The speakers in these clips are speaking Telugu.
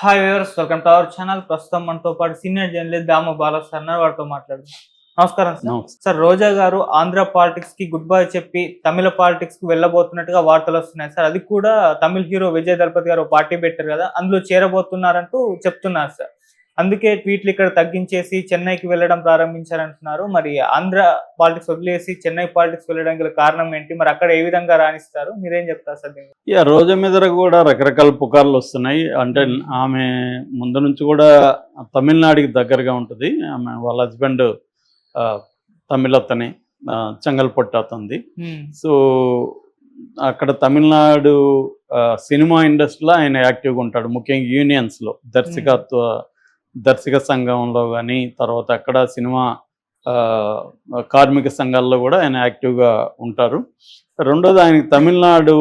Hi viewers, welcome to our channel. ప్రస్తుతం మనతో పాటు సీనియర్ జర్నలిస్ట్ దామ బాలా సార్ ఉన్నారు. వారితో మాట్లాడదాం. నమస్కారం సార్. సార్, రోజా గారు ఆంధ్ర పాలిటిక్స్ కి గుడ్ బై చెప్పి తమిళ పాలిటిక్స్ కి వెళ్ళబోతున్నట్టుగా వార్తలు వస్తున్నాయి సార్. అది కూడా తమిళ హీరో విజయ్ దళపతి గారు పార్టీ పెట్టారు కదా, అందులో చేరబోతున్నారంటూ చెప్తున్నారు సార్. అందుకే ట్వీట్లు ఇక్కడ తగ్గించేసి చెన్నైకి వెళ్ళడం ప్రారంభించారంటున్నారు. మరి ఆంధ్ర పాలిటిక్స్ వదిలేసి చెన్నై పాలిటిక్స్ వెళ్ళడానికి గల కారణం ఏంటి? మరి అక్కడ ఏ విధంగా రాణిస్తారు? మీరేం చెప్తారు సార్ దీనికి? రోజా మీద కూడా రకరకాల పుకార్లు వస్తున్నాయి. అంటే ఆమె ముందు నుంచి కూడా తమిళనాడుకి దగ్గరగా ఉంటుంది. ఆమె వాళ్ళ హస్బెండ్ తమిళతని, చెంగల్పట్టు అతంది. సో అక్కడ తమిళనాడు సినిమా ఇండస్ట్రీలో ఆయన యాక్టివ్గా ఉంటాడు. ముఖ్యంగా యూనియన్స్లో దర్శక సంఘంలో కానీ, తర్వాత అక్కడ సినిమా కార్మిక సంఘాల్లో కూడా ఆయన యాక్టివ్గా ఉంటారు. రెండోది, ఆయనకి తమిళనాడు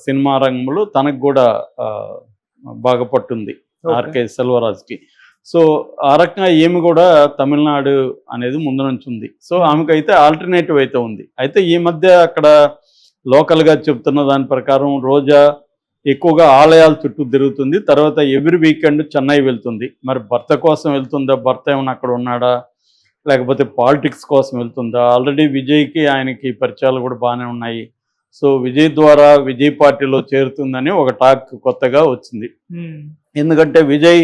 సినిమా రంగంలో తనకు కూడా బాగా పట్టుంది, ఆర్కే సెల్వరాజ్కి. సో ఆ రకంగా ఏమి కూడా తమిళనాడు అనేది ముందు నుంచి ఉంది. సో ఆమెకైతే ఆల్టర్నేటివ్ అయితే ఉంది. అయితే ఈ మధ్య అక్కడ లోకల్గా చెప్తున్న దాని ప్రకారం రోజా ఎక్కువగా ఆలయాల చుట్టూ తిరుగుతుంది. తర్వాత ఎవ్రీ వీకెండ్ చెన్నై వెళ్తుంది. మరి భర్త కోసం వెళ్తుందా, భర్త ఏమైనా అక్కడ ఉన్నాడా, లేకపోతే పాలిటిక్స్ కోసం వెళ్తుందా? ఆల్రెడీ విజయ్కి ఆయనకి పరిచయాలు కూడా బాగానే ఉన్నాయి. సో విజయ్ ద్వారా విజయ్ పార్టీలో చేరుతుందని ఒక టాక్ కొత్తగా వచ్చింది. ఎందుకంటే విజయ్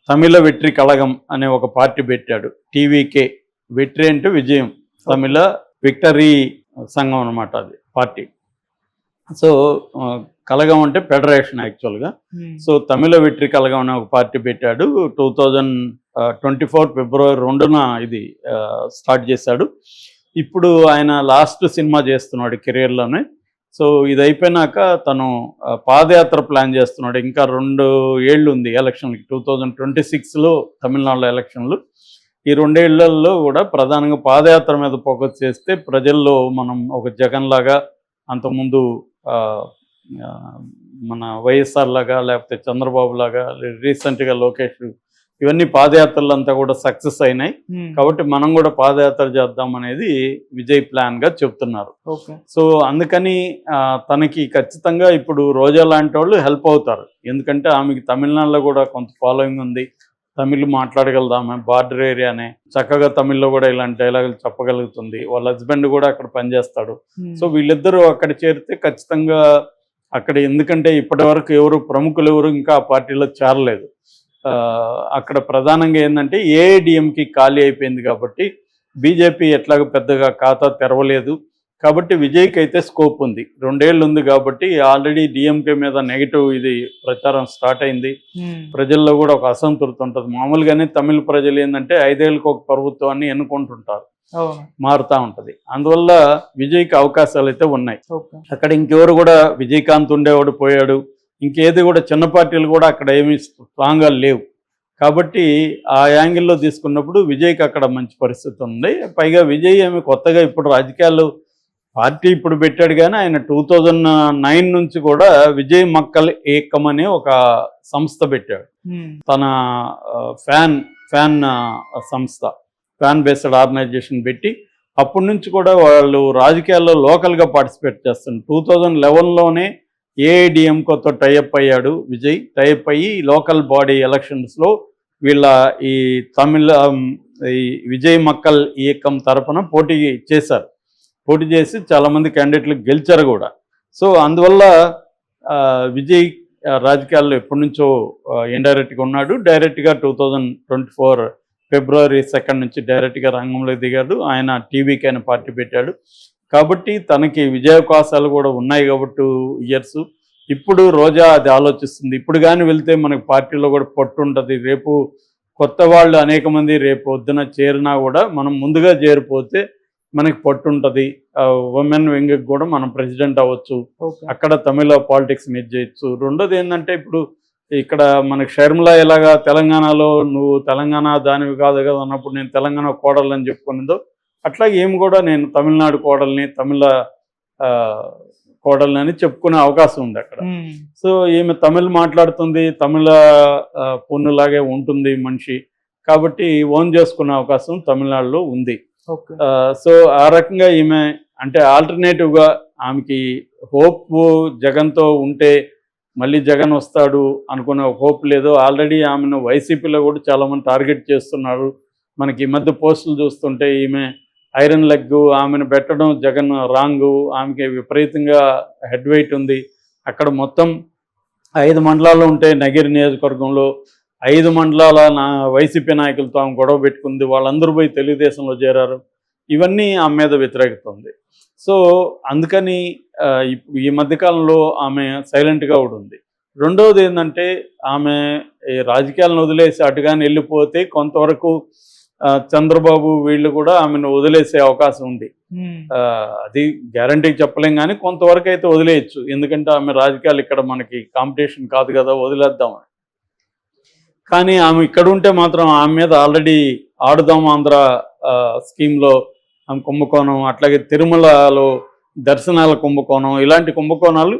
తమిళ వెట్రి కళగం అనే ఒక పార్టీ పెట్టాడు. టీవీకే, వెట్రి అంటే విజయం, తమిళ విక్టరీ సంఘం అనమాట అది పార్టీ. సో కళగం అంటే ఫెడరేషన్ యాక్చువల్గా. సో తమిళ వెట్రి కళగం అనే ఒక పార్టీ పెట్టాడు. 2024 ఫిబ్రవరి 2న ఇది స్టార్ట్ చేశాడు. ఇప్పుడు ఆయన లాస్ట్ సినిమా చేస్తున్నాడు కెరియర్లోనే. సో ఇది అయిపోయినాక తను పాదయాత్ర ప్లాన్ చేస్తున్నాడు. ఇంకా 2 ఏళ్ళు ఉంది ఎలక్షన్కి. 2026లో తమిళనాడులో ఎలక్షన్లు. ఈ 2 ఏళ్లలో కూడా ప్రధానంగా పాదయాత్ర మీద ఫోకస్ చేస్తే ప్రజల్లో మనం ఒక జగన్ లాగా, అంతకుముందు మన వైఎస్ఆర్ లాగా, లేకపోతే చంద్రబాబు లాగా, రీసెంట్గా లోకేష్, ఇవన్నీ పాదయాత్రలు అంతా కూడా సక్సెస్ అయినాయి. కాబట్టి మనం కూడా పాదయాత్ర చేద్దాం అనేది విజయ్ ప్లాన్ గా చెప్తున్నారు. సో అందుకని తనకి ఖచ్చితంగా ఇప్పుడు రోజా లాంటి వాళ్ళు హెల్ప్ అవుతారు. ఎందుకంటే ఆమెకి తమిళనాడులో కూడా కొంత ఫాలోయింగ్ ఉంది. తమిళ్ మాట్లాడగలదామె, బార్డర్ ఏరియానే, చక్కగా తమిళ్లో కూడా ఇలాంటి డైలాగులు చెప్పగలుగుతుంది. వాళ్ళ హస్బెండ్ కూడా అక్కడ పనిచేస్తాడు. సో వీళ్ళిద్దరూ అక్కడ చేరితే ఖచ్చితంగా అక్కడ, ఎందుకంటే ఇప్పటి వరకు ప్రముఖులు ఎవరు ఇంకా ఆ పార్టీలో చేరలేదు. అక్కడ ప్రధానంగా ఏంటంటే ఏఐడిఎంకి ఖాళీ అయిపోయింది కాబట్టి బీజేపీ ఎట్లాగో పెద్దగా ఖాతా తెరవలేదు. కాబట్టి విజయ్కి అయితే స్కోప్ ఉంది. 2 ఏళ్ళు ఉంది కాబట్టి ఆల్రెడీ డిఎంకే మీద నెగిటివ్ ఇది ప్రచారం స్టార్ట్ అయింది. ప్రజల్లో కూడా ఒక అసంతృప్తి ఉంటుంది. మామూలుగానే తమిళ ప్రజలు ఏంటంటే 5 ఏళ్ళకి ఒక ప్రభుత్వాన్ని ఎన్నుకుంటుంటారు, మారుతూ ఉంటుంది. అందువల్ల విజయ్కి అవకాశాలు అయితే ఉన్నాయి. అక్కడ ఇంకెవరు కూడా, విజయకాంత్ ఉండేవాడు పోయాడు, ఇంకేది కూడా చిన్న పార్టీలు కూడా అక్కడ ఏమీ స్ట్రాంగ్గా లేవు. కాబట్టి ఆ యాంగిల్లో తీసుకున్నప్పుడు విజయ్కి అక్కడ మంచి పరిస్థితి ఉంది. పైగా విజయ్ ఏమి కొత్తగా ఇప్పుడు రాజకీయాలు పార్టీ ఇప్పుడు పెట్టాడు, కానీ ఆయన 2009 నుంచి కూడా విజయ్ మక్కల్ ఏకం అనే ఒక సంస్థ పెట్టాడు. తన ఫ్యాన్ సంస్థ, ఫ్యాన్ బేస్డ్ ఆర్గనైజేషన్ పెట్టి అప్పటి నుంచి కూడా వాళ్ళు రాజకీయాల్లో లోకల్గా పార్టిసిపేట్ చేస్తున్నారు. 2011లోనే ఏఐడిఎంకోతో టైఅప్ అయ్యాడు విజయ్. టైఅప్ అయ్యి లోకల్ బాడీ ఎలక్షన్స్లో వీళ్ళ ఈ విజయ్ మక్కల్ ఏకం తరపున పోటీ చేశారు. పోటీ చేసి చాలామంది క్యాండిడేట్లు గెలిచారు కూడా. సో అందువల్ల విజయ్ రాజకీయాల్లో ఎప్పటి నుంచో ఇండైరెక్ట్గా ఉన్నాడు. డైరెక్ట్గా 2024 ఫిబ్రవరి 2 నుంచి డైరెక్ట్గా రంగంలో దిగాడు. ఆయన టీవీకి ఆయన పార్టీ పెట్టాడు. కాబట్టి తనకి విజయావకాశాలు కూడా ఉన్నాయి కాబట్టి 2 ఇయర్స్. ఇప్పుడు రోజా అది ఆలోచిస్తుంది. ఇప్పుడు కానీ వెళ్తే మనకి పార్టీలో కూడా పట్టు ఉంటుంది. రేపు కొత్త వాళ్ళు అనేక మంది రేపు పొద్దున చేరినా కూడా మనం ముందుగా చేరిపోతే మనకి పట్టు ఉంటుంది. ఉమెన్ వింగ్కి కూడా మనం ప్రెసిడెంట్ అవ్వచ్చు, అక్కడ తమిళ పాలిటిక్స్ మీద చేయొచ్చు. రెండోది ఏంటంటే, ఇప్పుడు ఇక్కడ మనకి షర్మిల ఎలాగా తెలంగాణలో నువ్వు తెలంగాణ దానివి కాదు కదా అన్నప్పుడు నేను తెలంగాణ కోడలు అని చెప్పుకునేదో, అట్లాగే ఏమి కూడా నేను తమిళనాడు కోడల్ని, తమిళ కోడల్ని అని చెప్పుకునే అవకాశం ఉంది అక్కడ. సో ఈమె తమిళ్ మాట్లాడుతుంది, తమిళ పొన్నులాగే ఉంటుంది మనిషి, కాబట్టి ఓన్ చేసుకునే అవకాశం తమిళనాడులో ఉంది. సో ఆ రకంగా ఈమె అంటే ఆల్టర్నేటివ్గా ఆమెకి హోప్ జగన్తో ఉంటే మళ్ళీ జగన్ వస్తాడు అనుకునే హోప్ లేదు. ఆల్రెడీ ఆమెను వైసీపీలో కూడా చాలామంది టార్గెట్ చేస్తున్నారు. మనకి ఈ మధ్య పోస్టులు చూస్తుంటే ఈమె ఐరన్ లెగ్, ఆమెను పెట్టడం జగన్ రాంగు, ఆమెకి విపరీతంగా హెడ్ వెయిట్ ఉంది. అక్కడ మొత్తం 5 మండలాలు ఉంటే నగిరి నియోజకవర్గంలో 5 మండలాల వైసీపీ నాయకులతో ఆమె గొడవ పెట్టుకుంది. వాళ్ళందరూ పోయి తెలుగుదేశంలో చేరారు. ఇవన్నీ ఆమె మీద వ్యతిరేకత ఉంది. సో అందుకని ఈ మధ్యకాలంలో ఆమె సైలెంట్గా కూడా ఉంది. రెండవది ఏంటంటే ఆమె ఈ రాజకీయాలను వదిలేసి అటుగాని వెళ్ళిపోతే కొంతవరకు చంద్రబాబు వీళ్ళు కూడా ఆమెను వదిలేసే అవకాశం ఉంది. అది గ్యారంటీ చెప్పలేం, కానీ కొంతవరకు అయితే వదిలేయచ్చు. ఎందుకంటే ఆమె రాజకీయాలు ఇక్కడ మనకి కాంపిటీషన్ కాదు కదా, వదిలేద్దామని. కానీ ఆమె ఇక్కడ ఉంటే మాత్రం ఆమె మీద ఆల్రెడీ ఆడుదాం ఆంధ్ర స్కీమ్లో ఆమె కుంభకోణం, అట్లాగే తిరుమలలో దర్శనాల కుంభకోణం, ఇలాంటి కుంభకోణాలు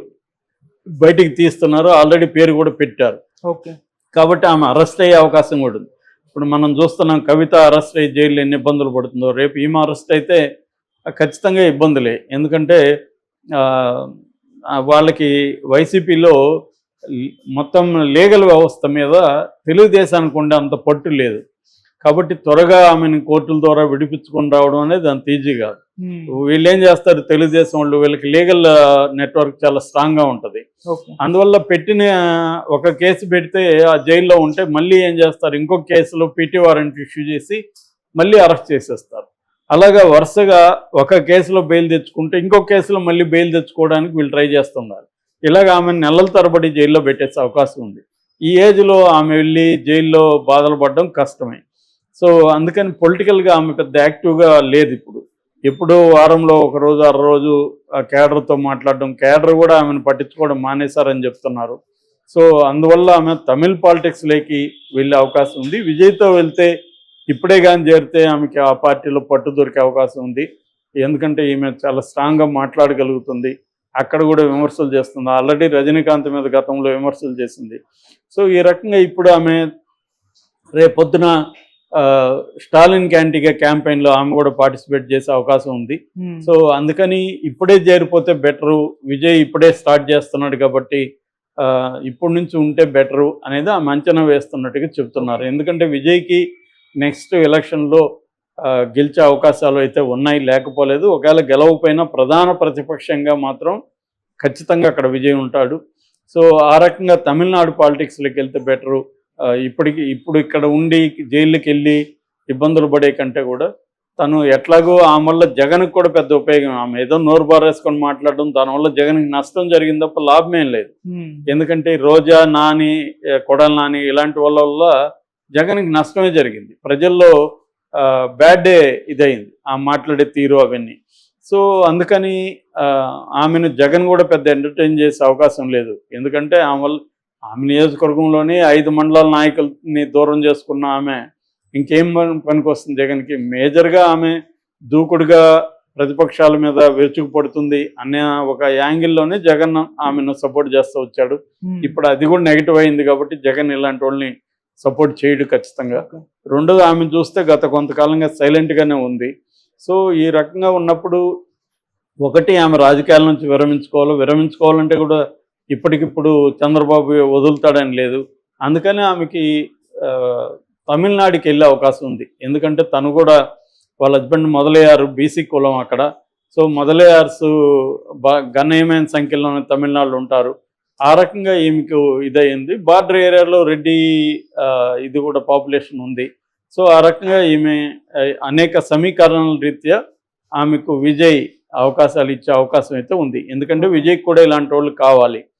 బయటికి తీస్తున్నారు. ఆల్రెడీ పేరు కూడా పెట్టారు. ఓకే, కాబట్టి ఆమె అరెస్ట్ అయ్యే అవకాశం కూడా ఉంది. ఇప్పుడు మనం చూస్తున్నాం, కవిత అరెస్ట్ అయ్యి జైల్లో ఎన్ని ఇబ్బందులు పడుతుందో. రేపు ఈమె అరెస్ట్ అయితే ఖచ్చితంగా ఇబ్బందులే. ఎందుకంటే వాళ్ళకి వైసీపీలో మొత్తం లీగల్ వ్యవస్థ మీద తెలుగుదేశానికి ఉండే అంత పట్టు లేదు. కాబట్టి త్వరగా ఆమెను కోర్టుల ద్వారా విడిపించుకొని రావడం అనేది అంత ఈజీ కాదు. వీళ్ళు ఏం చేస్తారు, తెలుగుదేశం వాళ్ళు, వీళ్ళకి లీగల్ నెట్వర్క్ చాలా స్ట్రాంగ్గా ఉంటుంది. అందువల్ల పెట్టిన ఒక కేసు పెడితే ఆ జైల్లో ఉంటే మళ్ళీ ఏం చేస్తారు, ఇంకొక కేసులో పీటీ వారెంట్ ఇష్యూ చేసి మళ్ళీ అరెస్ట్ చేసేస్తారు. అలాగా వరుసగా ఒక కేసులో బెయిల్ తెచ్చుకుంటే ఇంకొక కేసులో మళ్ళీ బెయిల్ తెచ్చుకోవడానికి వీళ్ళు ట్రై చేస్తున్నారు. ఇలాగ ఆమె నెలల తరబడి జైల్లో పెట్టేసే అవకాశం ఉంది. ఈ ఏజ్లో ఆమె వెళ్ళి జైల్లో బాధలు పడడం కష్టమే. సో అందుకని పొలిటికల్గా ఆమె పెద్ద యాక్టివ్గా లేదు. ఎప్పుడో వారంలో ఒక రోజు అరరోజు కేడర్తో మాట్లాడడం, కేడర్ కూడా ఆమెను పట్టించుకోవడం మానేశారని చెప్తున్నారు. సో అందువల్ల ఆమె తమిళ్ పాలిటిక్స్లోకి వెళ్ళే అవకాశం ఉంది. విజయ్తో వెళ్తే ఇప్పుడే కానీ చేరితే ఆమెకి ఆ పార్టీలో పట్టు దొరికే అవకాశం ఉంది. ఎందుకంటే ఈమె చాలా స్ట్రాంగ్గా మాట్లాడగలుగుతుంది. అక్కడ కూడా విమర్శలు చేస్తుంది. ఆల్రెడీ రజనీకాంత్ మీద గతంలో విమర్శలు చేసింది. సో ఈ రకంగా ఇప్పుడు ఆమె రేపొద్దున స్టాలిన్ క్యాంటీగా క్యాంపెయిన్లో ఆమె కూడా పార్టిసిపేట్ చేసే అవకాశం ఉంది. సో అందుకని ఇప్పుడే చేరిపోతే బెటరు. విజయ్ ఇప్పుడే స్టార్ట్ చేస్తున్నాడు కాబట్టి ఇప్పటి నుంచి ఉంటే బెటరు అనేది ఆమె అంచనా వేస్తున్నట్టుగా చెప్తున్నారు. ఎందుకంటే విజయ్కి నెక్స్ట్ ఎలక్షన్లో గెలిచే అవకాశాలు అయితే ఉన్నాయి, లేకపోలేదు. ఒకవేళ గెలవకపోయినా ప్రధాన ప్రతిపక్షంగా మాత్రం ఖచ్చితంగా అక్కడ విజయ్ ఉంటాడు. సో ఆ రకంగా తమిళనాడు పాలిటిక్స్లోకి వెళ్తే బెటరు. ఇప్పుడు ఇక్కడ ఉండి జైలుకి వెళ్ళి ఇబ్బందులు పడే కంటే కూడా తను ఎట్లాగో ఆమె వల్ల జగన్కి కూడా పెద్ద ఉపయోగం. ఆమె ఏదో నోరు బారేసుకొని మాట్లాడడం, దానివల్ల జగన్కి నష్టం జరిగింది తప్ప లాభమేం లేదు. ఎందుకంటే రోజా, నాని, కొడాలి నాని ఇలాంటి వల్ల జగన్కి నష్టమే జరిగింది. ప్రజల్లో బ్యాడ్ డే ఇదయింది ఆ మాట్లాడే తీరు అవన్నీ. సో అందుకని ఆమెను జగన్ కూడా పెద్ద ఎంటర్టైన్ చేసే అవకాశం లేదు. ఎందుకంటే ఆమె నియోజకవర్గంలోనే 5 మండలాల నాయకుల్ని దూరం చేసుకున్న ఆమె ఇంకేం పనికి వస్తుంది జగన్కి. మేజర్గా ఆమె దూకుడుగా ప్రతిపక్షాల మీద విరుచుకుపడుతుంది అనే ఒక యాంగిల్లోనే జగన్ ఆమెను సపోర్ట్ చేస్తూ వచ్చాడు. ఇప్పుడు అది కూడా నెగిటివ్ అయింది కాబట్టి జగన్ ఇలాంటి వాళ్ళని సపోర్ట్ చేయడు ఖచ్చితంగా. రెండోది ఆమె చూస్తే గత కొంతకాలంగా సైలెంట్గానే ఉంది. సో ఈ రకంగా ఉన్నప్పుడు ఒకటి ఆమె రాజకీయాల నుంచి విరమించుకోవాలంటే కూడా ఇప్పటికిప్పుడు చంద్రబాబు వదులుతాడని లేదు. అందుకని ఆమెకి తమిళనాడుకి వెళ్ళే అవకాశం ఉంది. ఎందుకంటే తను కూడా వాళ్ళ హస్బెండ్ మొదలయ్యారు, బీసీ కులం అక్కడ. సో మొదలయ్యార్స్ గణనీయమైన సంఖ్యలోనే తమిళనాడులో ఉంటారు. ఆ రకంగా ఈమెకు ఇదయింది. బార్డర్ ఏరియాలో రెడ్డి ఇది కూడా పాపులేషన్ ఉంది. సో ఆ రకంగా ఈమె అనేక సమీకరణల రీత్యా ఆమెకు విజయ్ అవకాశాలు ఇచ్చే అవకాశం అయితే ఉంది. ఎందుకంటే విజయ్కి కూడా ఇలాంటి వాళ్ళు కావాలి.